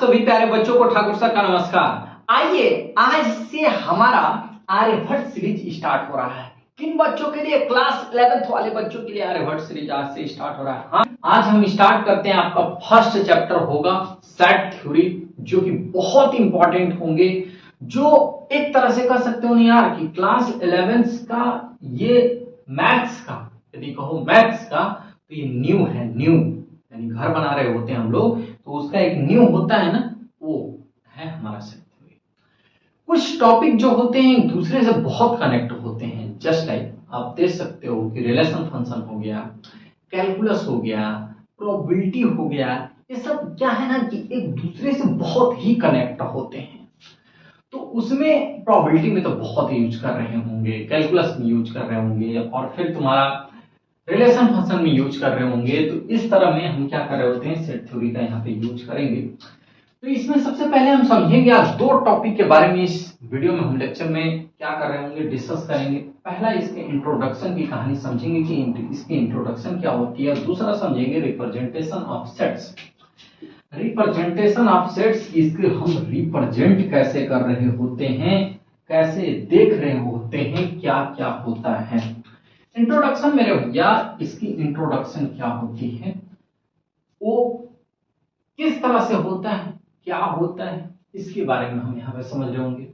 सभी प्यारे बच्चों को ठाकुर सर का नमस्कार। आइए आज से हमारा आर्यभट्ट सीरीज स्टार्ट हो रहा है। किन बच्चों के लिए? क्लास 11th वाले बच्चों के लिए आर्यभट्ट सीरीज आज से स्टार्ट हो रहा है। हाँ, आज हम स्टार्ट करते हैं। आपका फर्स्ट चैप्टर होगा सेट थ्योरी, जो कि बहुत इंपॉर्टेंट होंगे, जो एक तरह से कह सकते हो नहीं यार कि क्लास 11th का ये मैथ्स का, यदि कहो मैथ्स का, तो ये न्यू है। न्यू यानी घर बना रहे होते हैं हम लोग, तो उसका एक न्यू होता है ना, वो है हमारा सेट थ्योरी। कुछ टॉपिक जो होते हैं एक दूसरे से बहुत कनेक्ट होते हैं। जस्ट लाइक आप देख सकते हो कि रिलेशन फंक्शन हो गया, कैलकुलस हो गया, प्रोबेबिलिटी हो गया, ये सब क्या है ना कि एक दूसरे से बहुत ही कनेक्ट होते हैं। तो उसमें प्रोबेबिलिटी में तो बहुत यूज कर रहे होंगे, कैलकुलस में यूज कर रहे होंगे, और फिर तुम्हारा रिलेशन फंक्शन में यूज कर रहे होंगे। तो इस तरह में हम क्या कर रहे होते हैं, सेट थ्योरी का यहाँ पे यूज करेंगे। तो इसमें सबसे पहले हम समझेंगे आज दो टॉपिक के बारे में। इस वीडियो में हम लेक्चर में क्या कर रहे होंगे, डिस्कस करेंगे। पहला इसके इंट्रोडक्शन की कहानी समझेंगे कि इसकी इंट्रोडक्शन क्या होती है। दूसरा समझेंगे representation of sets. Representation of sets, इसके हम रिप्रेजेंट कैसे कर रहे होते हैं, कैसे देख रहे होते हैं, क्या क्या होता है। इंट्रोडक्शन मेरे भैया, इसकी इंट्रोडक्शन क्या होती है, वो किस तरह से होता है, क्या होता है, इसके बारे में हम यहाँ पे समझ रहे होंगे।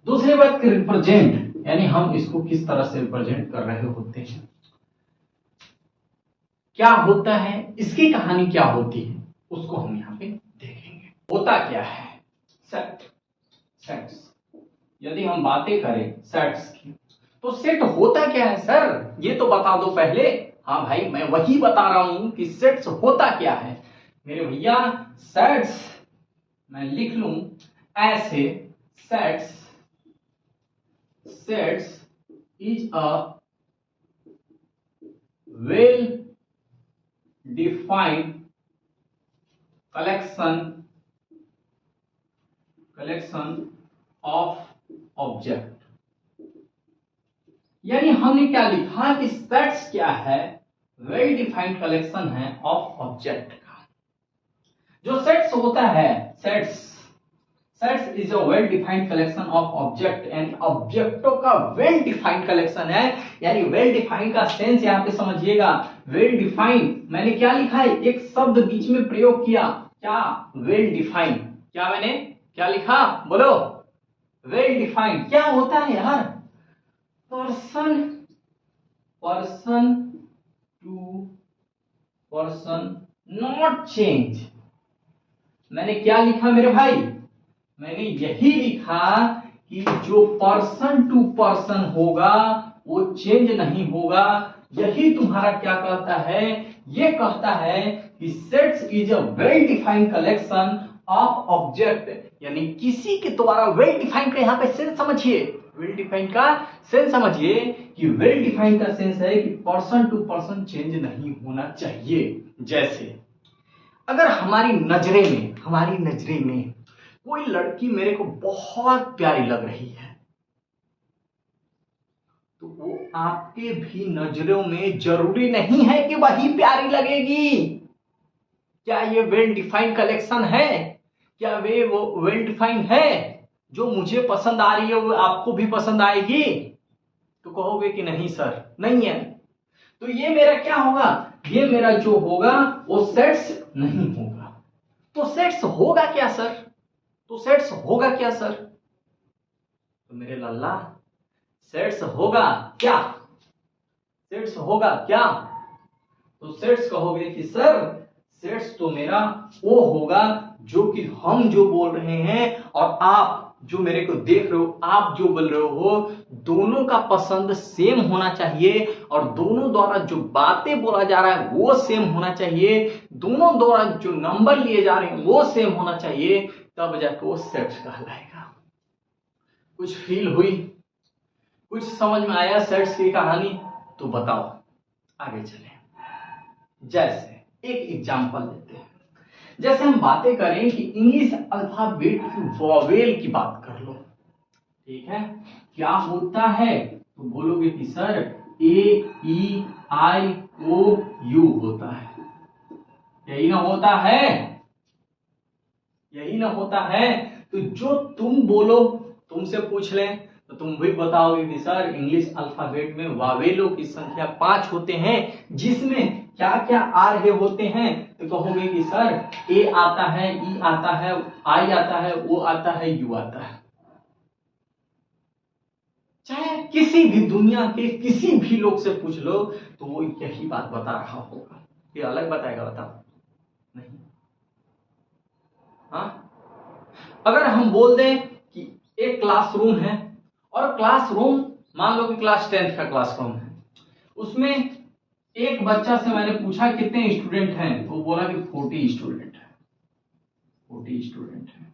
दूसरी बात कि रिप्रेजेंट, यानी हम इसको किस तरह से रिप्रेजेंट कर रहे होते हैं, क्या होता है, इसकी कहानी क्या होती है, उसको हम यहाँ पे देखेंगे। होता क्या है सेट, सेट्स। यदि हम बातें करें सेट्स की, तो सेट होता क्या है सर, ये तो बता दो पहले। हाँ भाई, मैं वही बता रहा हूं कि सेट्स होता क्या है मेरे भैया। सेट्स मैं लिख लूं ऐसे, sets, sets is a well defined collection of object. यानी हमने क्या लिखा कि सेट्स क्या है, वेल डिफाइंड कलेक्शन है ऑफ ऑब्जेक्ट का। जो सेट्स होता है, sets is a well defined collection of object, and ऑब्जेक्टों का वेल डिफाइंड कलेक्शन है। यानी वेल डिफाइंड का सेंस यहां पे समझिएगा। वेल डिफाइंड मैंने क्या लिखा है, एक शब्द बीच में प्रयोग किया, क्या, वेल डिफाइंड। क्या मैंने क्या लिखा, बोलो, वेल डिफाइंड। क्या होता है यार, person to person not change. मैंने क्या लिखा मेरे भाई, मैंने यही लिखा कि जो पर्सन टू पर्सन होगा वो चेंज नहीं होगा। यही तुम्हारा क्या कहता है, ये कहता है कि sets is a well defined collection of object. यानी किसी के द्वारा वेल डिफाइंड का यहाँ पे सेंस समझिए, वेल डिफाइंड का सेंस समझिए कि वेल डिफाइंड का सेंस है कि पर्सन टू पर्सन चेंज नहीं होना चाहिए। जैसे अगर हमारी नजरे में कोई लड़की मेरे को बहुत प्यारी लग रही है, तो वो आपके भी नजरों में जरूरी नहीं है कि वही प्यारी लगेगी। क्या ये वेल डिफाइंड कलेक्शन है? क्या वो वेल डिफाइंड है? जो मुझे पसंद आ रही है वो आपको भी पसंद आएगी? तो कहोगे कि नहीं सर, नहीं है। तो ये मेरा क्या होगा, ये मेरा जो होगा वो सेट्स नहीं होगा। तो सेट्स होगा क्या सर, तो सेट्स होगा क्या सर, तो मेरे लल्ला सेट्स होगा क्या, सेट्स होगा क्या, तो सेट्स कहोगे कि सर सेट्स तो मेरा वो होगा जो कि हम जो बोल रहे हैं और आप जो मेरे को देख रहे हो, आप जो बोल रहे हो, दोनों का पसंद सेम होना चाहिए, और दोनों द्वारा जो बातें बोला जा रहा है वो सेम होना चाहिए, दोनों द्वारा जो नंबर लिए जा रहे हैं वो सेम होना चाहिए, तब जाकर वो सेट्स कहलाएगा। कुछ फील हुई, कुछ समझ में आया सेट्स की कहानी? तो बताओ, आगे चले। जैसे एक एग्जांपल लेते हैं, जैसे हम बातें करें कि इंग्लिश अल्फाबेट की वोवेल की बात कर लो, ठीक है, क्या होता है, तो बोलोगे कि sir A E I O U होता है, यही ना होता है। यही ना होता है। तो जो तुम बोलो तुमसे पूछ लें तो तुम भी बताओगे कि सर इंग्लिश अल्फाबेट में वावेलों की संख्या 5 होते हैं, जिसमें क्या क्या आ रहे होते हैं। तो कहोगे कि सर ए आता है, ई आता है, आई आता है, ओ आता है, यू आता है। चाहे किसी भी दुनिया के किसी भी लोग से पूछ लो तो वो यही बात बता रहा होगा। ये अलग बताएगा? बताओ नहीं। हाँ, अगर हम बोल दें कि एक क्लासरूम है और क्लासरूम मान लो कि क्लास 10th का क्लासरूम है, उसमें एक बच्चा से मैंने पूछा कितने स्टूडेंट हैं, तो बोला कि 40 स्टूडेंट है, 40 स्टूडेंट है।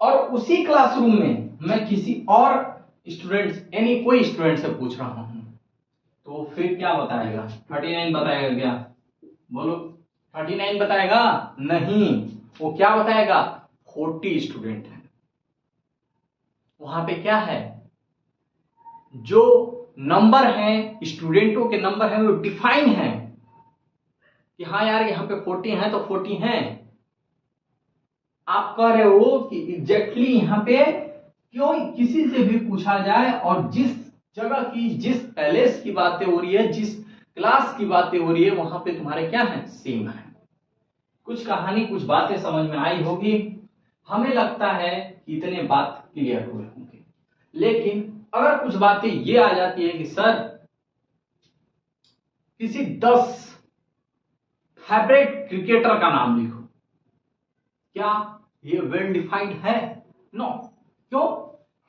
और उसी क्लासरूम में मैं किसी और स्टूडेंट यानी कोई स्टूडेंट से पूछ रहा हूं, तो फिर क्या बताएगा? 39 बताएगा क्या? बोलो, 39 बताएगा? नहीं, वो क्या बताएगा? 40 स्टूडेंट है। वहां पे क्या है, जो नंबर है, स्टूडेंटों के नंबर है, वो डिफाइन है कि हाँ यार यहाँ पे 40 है तो 40 है। आप कह रहे हो कि एग्जैक्टली यहाँ पे क्यों किसी से भी पूछा जाए और जिस जगह की, जिस पैलेस की बातें हो रही है, जिस क्लास की बातें हो रही है, वहां पे तुम्हारे क्या है? सेम है। कुछ कहानी, कुछ बातें समझ में आई होगी। हमें लगता है कि इतने बात क्लियर हुए होंगे, लेकिन अगर कुछ बातें ये आ जाती है कि सर किसी 10 फेवरेट क्रिकेटर का नाम लिखो, क्या ये वेल डिफाइंड है? नो। क्यों?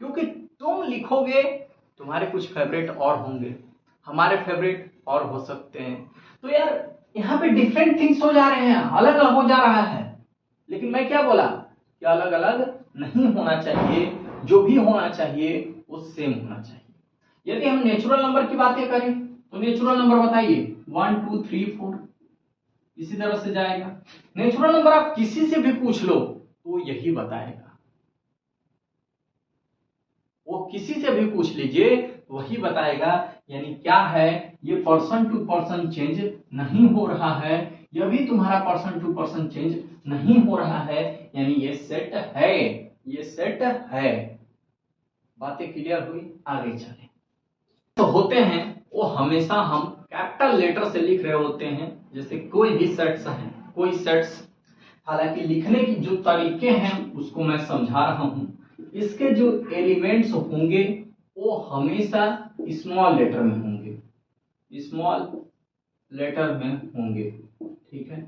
क्योंकि तुम लिखोगे, तुम्हारे कुछ फेवरेट और होंगे, हमारे फेवरेट और हो सकते हैं। तो यार यहाँ पे डिफरेंट थिंग्स हो जा रहे हैं, अलग अलग हो जा रहा है। लेकिन मैं क्या बोला कि अलग अलग नहीं होना चाहिए, जो भी होना चाहिए वो सेम होना चाहिए। यदि हम नेचुरल नंबर की बातें करें तो नेचुरल नंबर बताइए 1 2 3 4 इसी तरह से जाएगा। नेचुरल नंबर आप किसी से भी पूछ लो तो यही बताएगा, वो किसी से भी पूछ लीजिए वही बताएगा। यानी क्या है, ये पर्सन टू पर्सन चेंज नहीं हो रहा है, यह भी तुम्हारा पर्सन टू पर्सन चेंज नहीं हो रहा है, यानी ये सेट है, ये सेट है। बातें क्लियर हुई? आगे चले। तो होते हैं वो हमेशा हम कैपिटल लेटर से लिख रहे होते हैं, जैसे कोई भी सेट्स हैं, कोई सेट्स। हालांकि लिखने की जो तरीके हैं उसको मैं समझा रहा हूं। इसके जो एलिमेंट्स होंगे वो हमेशा स्मॉल लेटर में होंगे, स्मॉल लेटर में होंगे, ठीक है।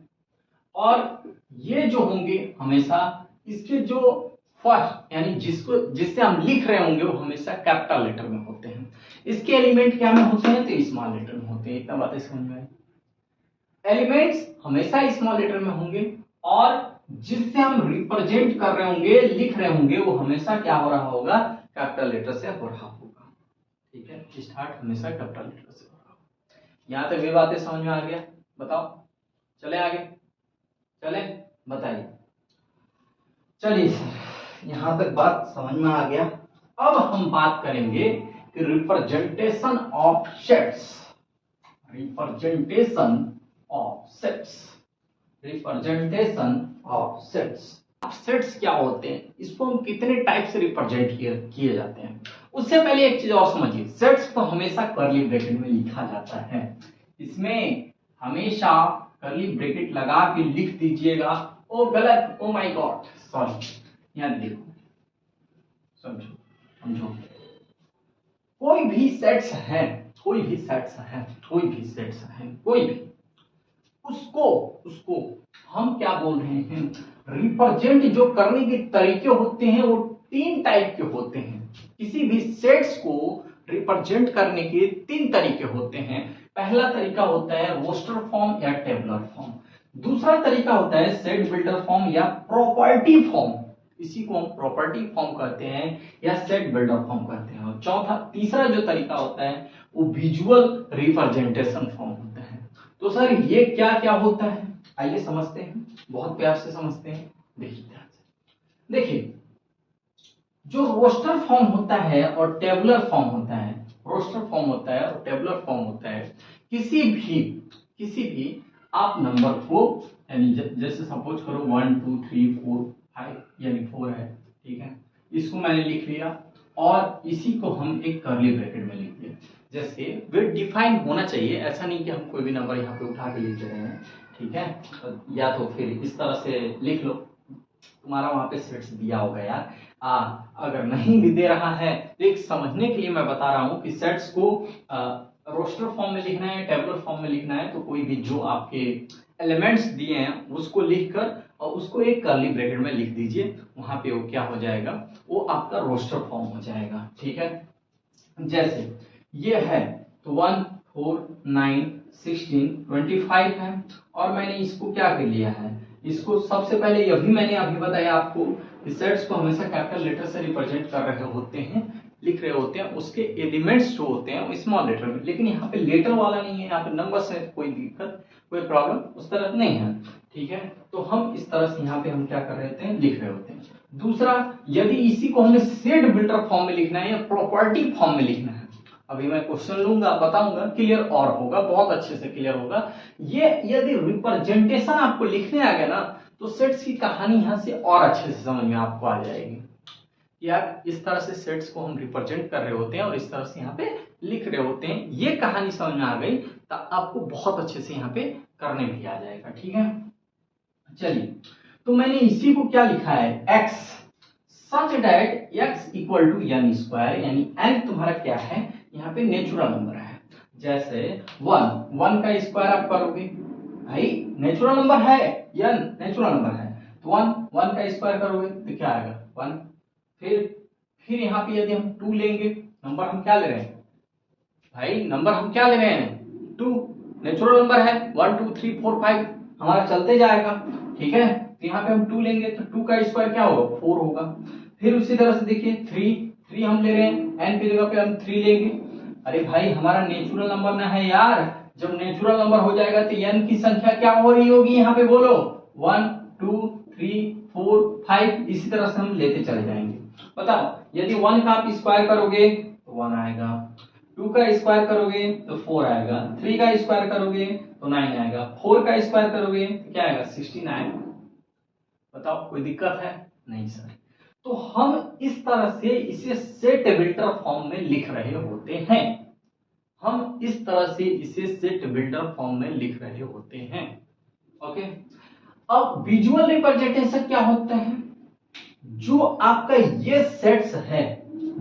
और ये जो होंगे हमेशा, इसके जो फर्स्ट यानी जिससे हम लिख रहे होंगे वो हमेशा कैपिटल लेटर में होते हैं। इसके एलिमेंट क्या में होते हैं? तो स्मॉल लेटर में होते हैं। इतना बातें समझ में आई? एलिमेंट्स हमेशा स्मॉल लेटर में होंगे और जिससे हम रिप्रेजेंट कर रहे होंगे, लिख रहे होंगे, वो हमेशा क्या हो रहा होगा? कैपिटल लेटर से हो रहा होगा, ठीक है। स्टार्ट हमेशा कैपिटल लेटर से हो रहा होगा। यहां तक ये बातें समझ में आ गया? बताओ, चले आगे, चले बताइए। चलिए सर, यहां तक बात समझ में आ गया। अब हम बात करेंगे कि representation of sets, representation of sets, representation of sets. Sets क्या होते हैं, इसको हम कितने टाइप से रिप्रेजेंट किए जाते हैं? उससे पहले एक चीज और समझिए, सेट्स को हमेशा कर्ली ब्रैकेट में लिखा जाता है। इसमें हमेशा कर्ली ब्रैकेट लगा के लिख दीजिएगा। ओ गलत, ओ माय गॉड, सॉरी। यहां देखो, समझो समझो, कोई भी सेट्स है, कोई भी सेट्स है, कोई भी सेट्स है, कोई भी, उसको उसको हम क्या बोल रहे हैं? रिप्रेजेंट जो करने के तरीके होते हैं वो 3 टाइप के होते हैं। किसी भी सेट्स को रिप्रेजेंट करने के 3 तरीके होते हैं। पहला तरीका होता है रोस्टर फॉर्म या टेबुलर फॉर्म। दूसरा तरीका होता है सेट बिल्डर फॉर्म या प्रॉपर्टी फॉर्म, इसी को हम प्रॉपर्टी फॉर्म कहते हैं या सेट बिल्डर फॉर्म कहते हैं। और चौथा, तीसरा जो तरीका होता है वो विजुअल रिप्रेजेंटेशन फॉर्म होता है। तो सर ये क्या क्या होता है, आइए समझते हैं, बहुत प्यार से समझते हैं। देखिए ध्यान से, देखिए जो रोस्टर फॉर्म होता है और टेबुलर फॉर्म होता है, रोस्टर फॉर्म होता है और टेबुलर फॉर्म होता है, किसी भी आप नंबर को यानी जैसे सपोज करो 1 2 3 4 5 यानी 4 है, ठीक है, इसको मैंने लिख लिया और इसी को हम एक कर्ली ब्रैकेट में लिख दिया। जैसे वे डिफाइन होना चाहिए, ऐसा नहीं कि हम कोई भी नंबर यहाँ पे उठा के लिख रहे हैं, ठीक है, या तो फिर इस तरह से लिख लो, तुम्हारा वहां पे सेट्स दिया होगा यार। अगर नहीं भी दे रहा है तो एक समझने के लिए मैं बता रहा हूँ कि सेट्स को रोस्टर फॉर्म में लिखना है, टेबुलर फॉर्म में लिखना है, तो कोई भी जो आपके एलिमेंट्स दिए हैं उसको लिखकर और उसको एक कर्ली ब्रैकेट में लिख दीजिए, वहां पे वो क्या हो जाएगा, वो आपका रोस्टर फॉर्म हो जाएगा, ठीक है। जैसे ये है तो 1 4 9 16 25 है और मैंने इसको क्या कर लिया है, इसको सबसे पहले यह भी मैंने अभी बताया आपको कि सेट्स को हमेशा कैपिटल लेटर से रिप्रेजेंट कर रहे होते हैं, लिख रहे होते हैं, उसके एलिमेंट्स जो होते हैं वो स्मॉल लेटर में, लेकिन यहाँ पे लेटर वाला नहीं है, यहाँ पे नंबर्स है, कोई दिक्कत कोई प्रॉब्लम उस तरह नहीं है, ठीक है। तो हम इस तरह से यहाँ पे हम क्या कर रहे होते हैं, लिख रहे होते हैं। दूसरा, यदि इसी को हमें सेट बिल्डर फॉर्म में लिखना है या प्रॉपर्टी फॉर्म में लिखना है, अभी मैं क्वेश्चन लूंगा, बताऊंगा, क्लियर और होगा, बहुत अच्छे से क्लियर होगा। ये यदि रिप्रेजेंटेशन आपको लिखने आ गया ना तो सेट्स की कहानी यहाँ से और अच्छे से समझ में आपको आ जाएगी। यार इस तरह से सेट्स को हम रिप्रेजेंट कर रहे होते हैं और इस तरह से यहाँ पे लिख रहे होते हैं, ये कहानी समझ में आ गई तो आपको बहुत अच्छे से यहाँ पे करने भी आ जाएगा, ठीक है। चलिए, तो मैंने इसी को क्या लिखा है, x such that x equal to n square, यानी n तुम्हारा क्या है, यहाँ पे नेचुरल नंबर है। जैसे 1 का स्क्वायर आप करोगे, भाई नेचुरल नंबर है, n नेचुरल नंबर है, तो 1 का स्क्वायर करोगे तो क्या आएगा 1। फिर यहाँ पे यदि हम 2 लेंगे, नंबर हम क्या ले रहे हैं भाई, नंबर हम क्या ले रहे हैं 2, नेचुरल नंबर है, 1 2 3 4 5 हमारा चलते जाएगा, ठीक है। तो यहाँ पे हम 2 लेंगे तो 2 का स्क्वायर क्या होगा 4 होगा। फिर उसी तरह से देखिए 3 हम ले रहे हैं, n की जगह पे हम 3 लेंगे। अरे भाई हमारा नेचुरल नंबर ना है यार, जब नेचुरल नंबर हो जाएगा तो n की संख्या क्या हो रही होगी, यहाँ पे बोलो 1 2 3 4 5, इसी तरह से हम लेते चले जाएंगे। बताओ, यदि 1 का आप स्क्वायर करोगे तो 1 आएगा, 2 का स्क्वायर करोगे तो 4 आएगा, 3 का स्क्वायर करोगे तो 9 आएगा, 4 का स्क्वायर करोगे तो क्या आएगा 16 आएगा। बताओ कोई दिक्कत है, नहीं सर। तो हम इस तरह से इसे सेट बिल्डर फॉर्म में लिख रहे होते हैं, हम इस तरह से इसे सेट बिल्डर फॉर्म में लिख रहे होते हैं, ओके। अब विजुअल रिप्रेजेंटेशन क्या होता है, जो आपका ये सेट्स है,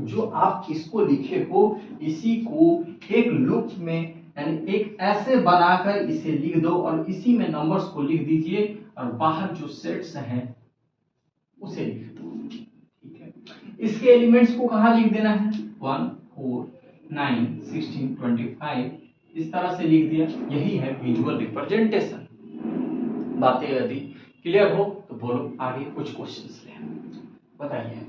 जो आप इसको लिखे हो, इसी को एक लूप में यानी एक ऐसे बनाकर इसे लिख दो और इसी में नंबर्स को लिख दीजिए और बाहर जो सेट्स हैं उसे लिख दो, ठीक है। इसके एलिमेंट्स को कहां लिख देना है 1 4 9 16 25, इस तरह से लिख दिया, यही है विजुअल रिप्रेजेंटेशन। बातें यदि क्लियर हो तो बोलो, आगे कुछ क्वेश्चंस ले बताइए।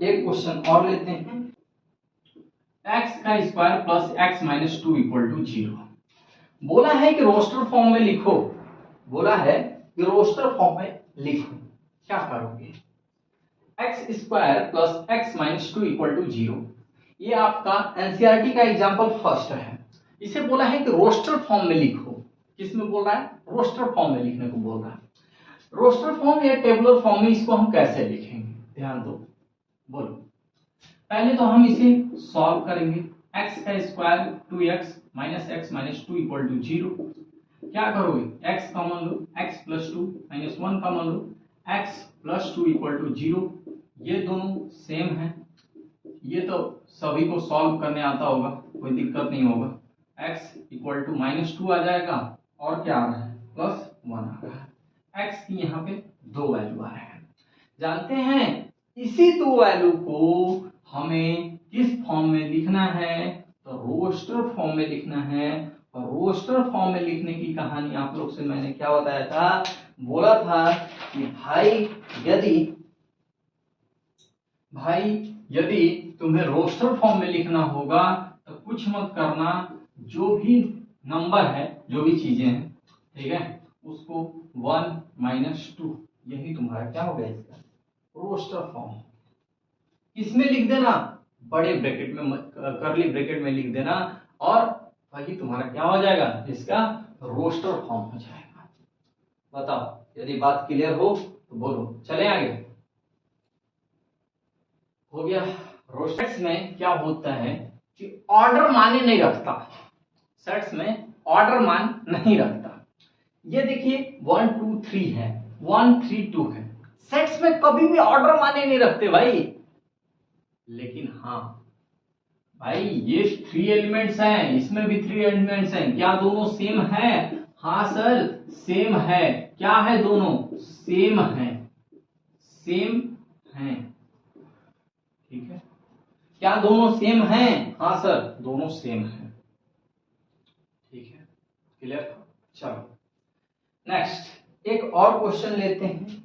एक क्वेश्चन और लेते हैं, x का square plus x minus 2 equal to 0। बोला है कि रोस्टर फॉर्म में लिखो, बोला है कि रोस्टर फॉर्म में लिखो, क्या करोगे, x square plus x minus 2 equal to 0, ये आपका एनसीईआरटी का एग्जांपल फर्स्ट है। इसे बोला है कि रोस्टर फॉर्म में लिखो, किसमें बोल रहा है, रोस्टर फॉर्म में लिखने को बोल रहा है। रोस्टर फॉर्म या टेबुलर फॉर्म में इसको हम कैसे लिखेंगे, ध्यान दो, बोलो। पहले तो हम इसे सॉल्व करेंगे, x का square 2x minus x minus 2 equal to 0, क्या करोगे x कॉमन लो, x प्लस 2 माइनस 1 कॉमन लो, x प्लस 2 इक्वल टू 0, ये दोनों सेम है, ये तो सभी को सॉल्व करने आता होगा, कोई दिक्कत नहीं होगा। x इक्वल टू माइनस 2 आ जाएगा और क्या आ रहा है प्लस 1 आ रहा है, x की यहाँ पे 2 वैल्यू आ रहे हैं। जानते हैं इसी 2 वैल्यू को हमें किस फॉर्म में लिखना है, तो रोस्टर फॉर्म में लिखना है। और रोस्टर फॉर्म में लिखने की कहानी आप लोग से मैंने क्या बताया था, बोला था कि भाई यदि तुम्हें रोस्टर फॉर्म में लिखना होगा तो कुछ मत करना, जो भी नंबर है, जो भी चीजें हैं, ठीक है, उसको 1 माइनस 2, यही तुम्हारा क्या हो गया इसका रोस्टर फॉर्म। इसमें लिख देना, बड़े ब्रैकेट में, कर्ली ब्रैकेट में लिख देना और वही तुम्हारा क्या हो जाएगा इसका रोस्टर फॉर्म हो जाएगा। बताओ, यदि बात क्लियर हो तो बोलो, चले आगे। हो गया। रोस्टर्स में क्या होता है कि ऑर्डर माने नहीं रखता, सेट्स में ऑर्डर मान नहीं रखता। ये देखिए 1 2 3 है, 1 3 2 है, सेट्स में कभी भी ऑर्डर माने नहीं रखते भाई। लेकिन हाँ भाई, ये 3 एलिमेंट्स हैं, इसमें भी 3 एलिमेंट्स हैं, क्या दोनों सेम है? हाँ सर सेम है। क्या है? दोनों सेम है, सेम है। ठीक है, क्या दोनों सेम हैं? हाँ सर दोनों सेम है। ठीक है, क्लियर? चलो नेक्स्ट एक और क्वेश्चन लेते हैं।